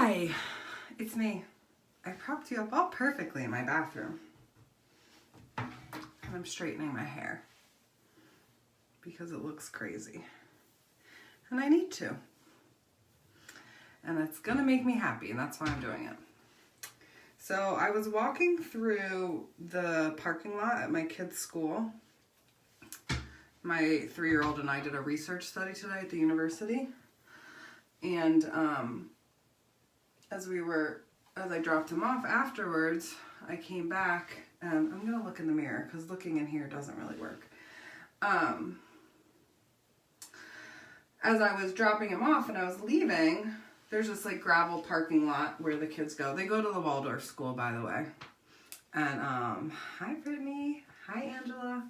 Hi, it's me. I propped you up all perfectly in my bathroom. And I'm straightening my hair because it looks crazy. And I need to. And it's gonna make me happy, and that's why I'm doing it. So I was walking through the parking lot at my kid's school. My 3-year-old and I did a research study today at the university. And as I dropped him off afterwards, I came back, and I'm gonna look in the mirror because looking in here doesn't really work. As I was dropping him off and I was leaving, there's this like gravel parking lot where the kids go. They go to the Waldorf school, by the way. And hi Brittany, hi Angela.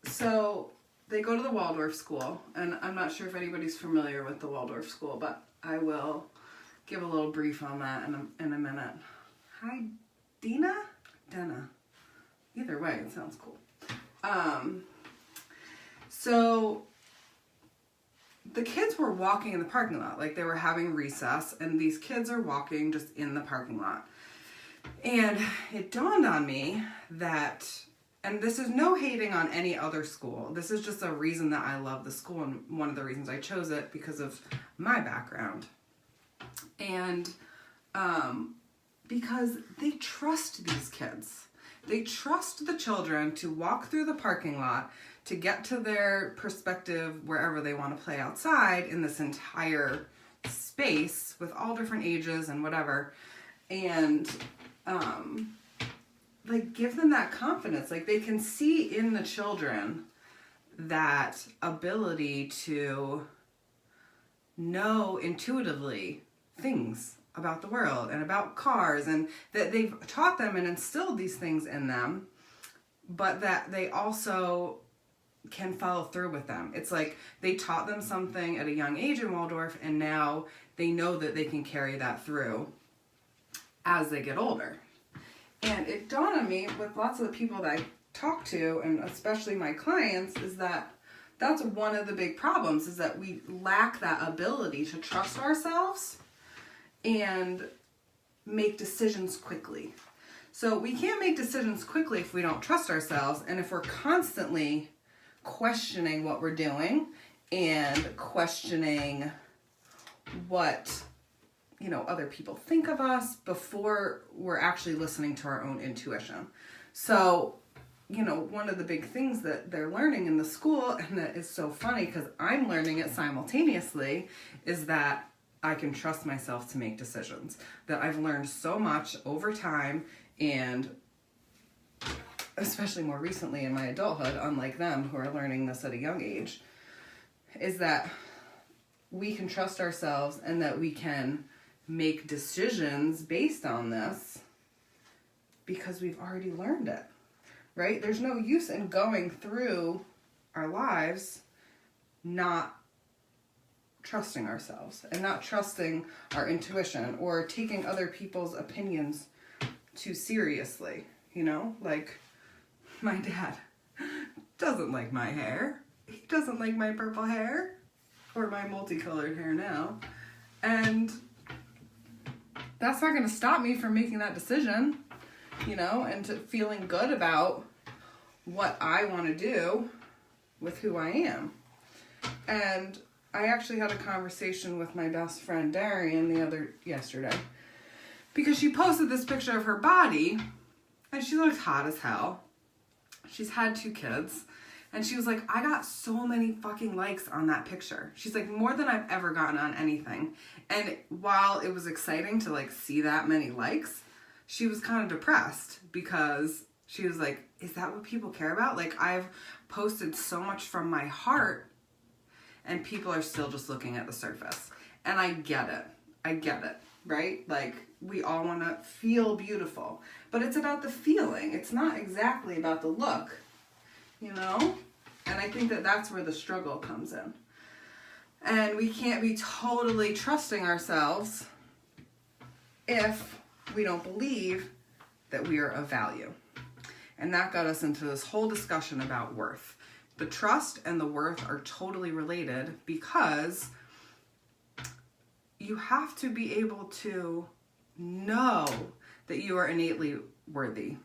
So they go to the Waldorf school, and I'm not sure if anybody's familiar with the Waldorf school, but I will give a little brief on that in a minute. Hi Dina? Dena. Either way, it sounds cool. So the kids were walking in the parking lot, like they were having recess, and these kids are walking just in the parking lot. And it dawned on me that, and this is no hating on any other school, this is just a reason that I love the school, and one of the reasons I chose it because of my background. And because they trust these kids. They trust the children to walk through the parking lot to get to their perspective wherever they want to play outside in this entire space with all different ages and whatever. And like give them that confidence. Like they can see in the children that ability to know intuitively things about the world and about cars, and that they've taught them and instilled these things in them, but that they also can follow through with them. It's like they taught them something at a young age in Waldorf, and now they know that they can carry that through as they get older. And it dawned on me with lots of the people that I talk to, and especially my clients, is that that's one of the big problems, is that we lack that ability to trust ourselves and make decisions quickly. So we can't make decisions quickly if we don't trust ourselves, and if we're constantly questioning what we're doing and questioning what other people think of us before we're actually listening to our own intuition. So one of the big things that they're learning in the school, and that is so funny because I'm learning it simultaneously, is that I can trust myself to make decisions. That I've learned so much over time, and especially more recently in my adulthood, unlike them who are learning this at a young age, is that we can trust ourselves and that we can make decisions based on this because we've already learned it, right? There's no use in going through our lives not trusting ourselves and not trusting our intuition, or taking other people's opinions too seriously. Like my dad doesn't like my hair. He doesn't like my purple hair or my multicolored hair now. And that's not going to stop me from making that decision, and to feeling good about what I want to do with who I am. And I actually had a conversation with my best friend Darian yesterday, because she posted this picture of her body, and she looked hot as hell. She's had 2 kids, and she was like, I got so many fucking likes on that picture. She's like, more than I've ever gotten on anything. And while it was exciting to like see that many likes, she was kind of depressed because she was like, is that what people care about? Like, I've posted so much from my heart, and people are still just looking at the surface. And I get it, right? Like, we all want to feel beautiful, but it's about the feeling. It's not exactly about the look, And I think that that's where the struggle comes in. And we can't be totally trusting ourselves if we don't believe that we are of value. And that got us into this whole discussion about worth. The trust and the worth are totally related, because you have to be able to know that you are innately worthy.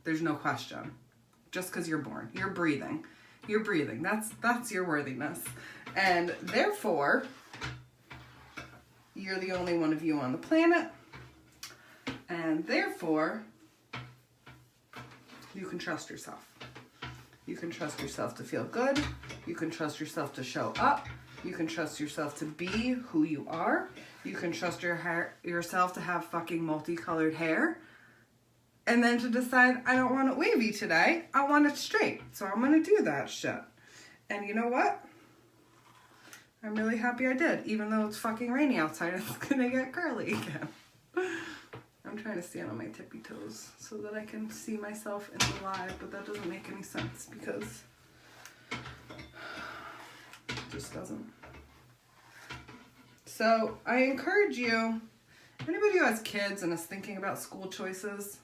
There's no question. Just because you're born. You're breathing. You're breathing. That's your worthiness. And therefore, you're the only one of you on the planet. And therefore, you can trust yourself. You can trust yourself to feel good. You can trust yourself to show up. You can trust yourself to be who you are. You can trust yourself to have fucking multicolored hair. And then to decide, I don't want it wavy today. I want it straight. So I'm going to do that shit. And you know what? I'm really happy I did. Even though it's fucking rainy outside, it's going to get curly again. I'm trying to stand on my tippy toes so that I can see myself in the live, but that doesn't make any sense because it just doesn't. So I encourage you, anybody who has kids and is thinking about school choices,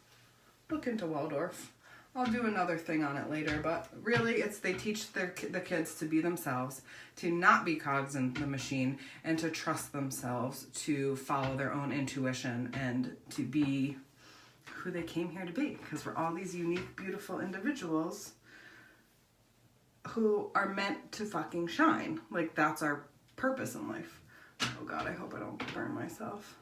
look into Waldorf. I'll do another thing on it later, but really they teach the kids to be themselves, to not be cogs in the machine, and to trust themselves, to follow their own intuition, and to be who they came here to be. Because we're all these unique, beautiful individuals who are meant to fucking shine. Like, that's our purpose in life. Oh God, I hope I don't burn myself.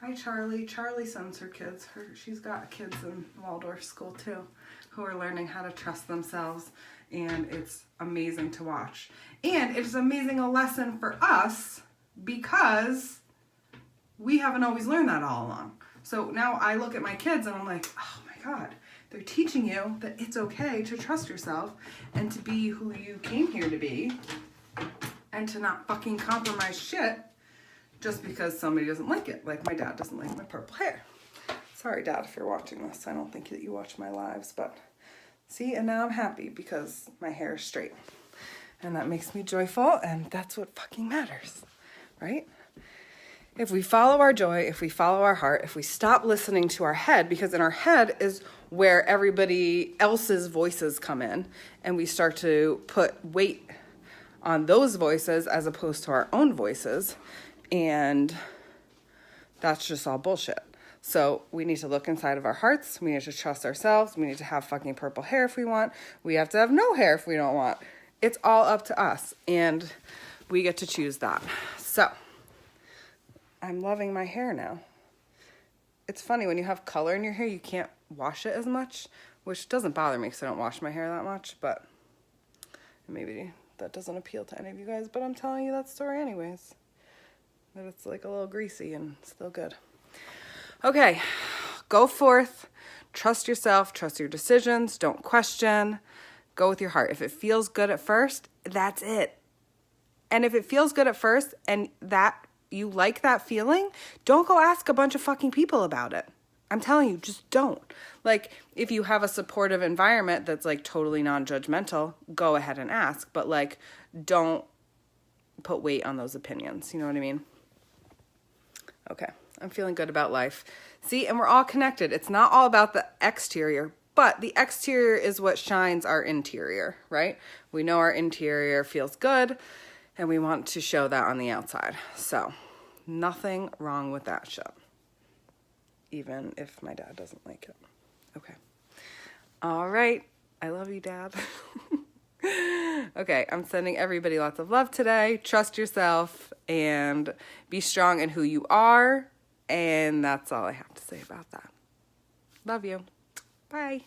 Hi, Charlie. Charlie sends her kids. She's got kids in Waldorf school too who are learning how to trust themselves, and it's amazing to watch. And it's amazing a lesson for us because we haven't always learned that all along. So now I look at my kids and I'm like, oh my God, they're teaching you that it's okay to trust yourself and to be who you came here to be and to not fucking compromise shit just because somebody doesn't like it. Like my dad doesn't like my purple hair. Sorry, Dad, if you're watching this. I don't think that you watch my lives, but see, and now I'm happy because my hair is straight. And that makes me joyful, and that's what fucking matters, right? If we follow our joy, if we follow our heart, if we stop listening to our head, because in our head is where everybody else's voices come in, and we start to put weight on those voices as opposed to our own voices, and that's just all bullshit. So we need to look inside of our hearts. We need to trust ourselves. We need to have fucking purple hair if we want. We have to have no hair if we don't want. It's all up to us, and we get to choose that. So I'm loving my hair now. It's funny, when you have color in your hair, you can't wash it as much, which doesn't bother me because I don't wash my hair that much, but maybe that doesn't appeal to any of you guys, but I'm telling you that story anyways. That it's like a little greasy and still good. Okay, go forth, trust yourself, trust your decisions, don't question, go with your heart. If it feels good at first, that's it. And if it feels good at first and that you like that feeling, don't go ask a bunch of fucking people about it. I'm telling you, just don't. Like, if you have a supportive environment that's like totally non-judgmental, go ahead and ask, but like, don't put weight on those opinions. You know what I mean? Okay, I'm feeling good about life. See, and we're all connected. It's not all about the exterior, but the exterior is what shines our interior, right? We know our interior feels good, and we want to show that on the outside. So, nothing wrong with that shit. Even if my dad doesn't like it. Okay. All right. I love you, Dad. Okay, I'm sending everybody lots of love today. Trust yourself and be strong in who you are. And that's all I have to say about that. Love you. Bye.